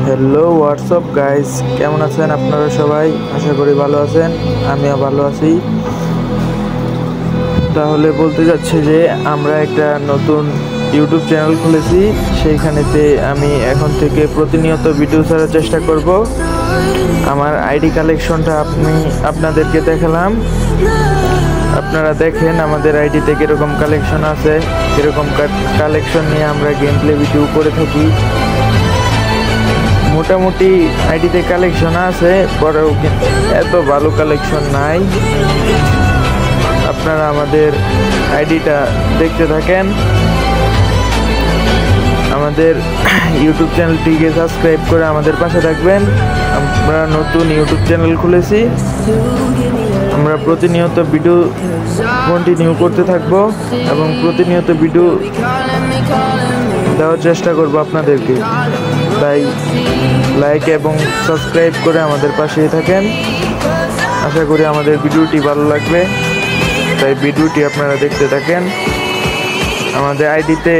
Hello WhatsApp guys, কেমন আছেন আপনারা সবাই? আশা করি ভালো আছেন, আমিও ভালো আছি। তাহলে বলতে যাচ্ছি যে আমরা একটা নতুন ইউটিউব চ্যানেল খুলেছি। সেইখানেতে আমি এখন থেকে প্রতিনিয়ত ভিডিও ছাড়ার চেষ্টা করব। আমার আইডি কালেকশনটা আপনাদেরকে দেখালাম। আপনারা দেখেন আমাদের আইডিতে কীরকম কালেকশন আছে, কীরকম কালেকশন নিয়ে আমরা গেম প্লে ভিডিও করে থাকি। মোটামুটি আইডিতে কালেকশন আছে, পরেও এত ভালো কালেকশন নাই। আপনারা আমাদের আইডিটা দেখতে থাকেন, আমাদের ইউটিউব চ্যানেলটিকে সাবস্ক্রাইব করে আমাদের পাশে থাকবেন। আমরা নতুন ইউটিউব চ্যানেল খুলেছি, আমরা প্রতিনিয়ত ভিডিও কন্টিনিউ করতে থাকবো এবং প্রতিনিয়ত ভিডিও দেওয়ার চেষ্টা করব আপনাদেরকে। তাই লাইক এবং সাবস্ক্রাইব করে আমাদের পাশেই থাকেন। আশা করি আমাদের ভিডিওটি ভালো লাগবে, তাই ভিডিওটি আপনারা দেখতে থাকেন। আমাদের আইডিতে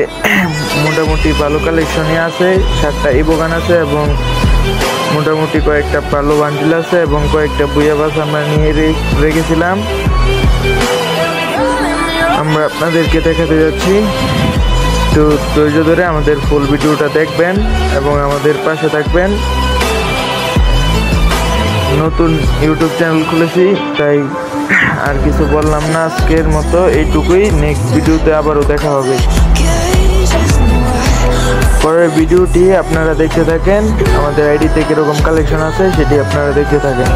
মোটামুটি ভালো কালেকশনই আছে, 7টা ইবোগান আছে এবং মোটামুটি কয়েকটা ভালো বান্ডিল আছে এবং কয়েকটা বুয়া বাস আমরা নিয়ে রেখেছিলাম। আমরা আপনাদেরকে দেখাতে যাচ্ছি, তো ধৈর্য ধরে আমাদের ফুল ভিডিওটা দেখবেন এবং আমাদের পাশে থাকবেন। নতুন ইউটিউব চ্যানেল খুলেছি, তাই আর কিছু বললাম না, আজকের মতো এইটুকুই। নেক্সট ভিডিওতে আবারও দেখা হবে। পরের ভিডিওটি আপনারা দেখতে থাকেন, আমাদের আইডিতে কীরকম কালেকশন আছে সেটি আপনারা দেখতে থাকেন।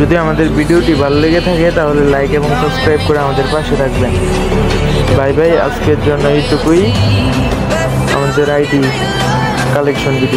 যদি আমাদের ভিডিওটি ভালো লেগে থাকে তাহলে লাইক এবং সাবস্ক্রাইব করে আমাদের পাশে থাকবেন। বাই বাই, আজকের জন্য এইটুকুই। আমাদের আইডি কালেকশন ভিডিও।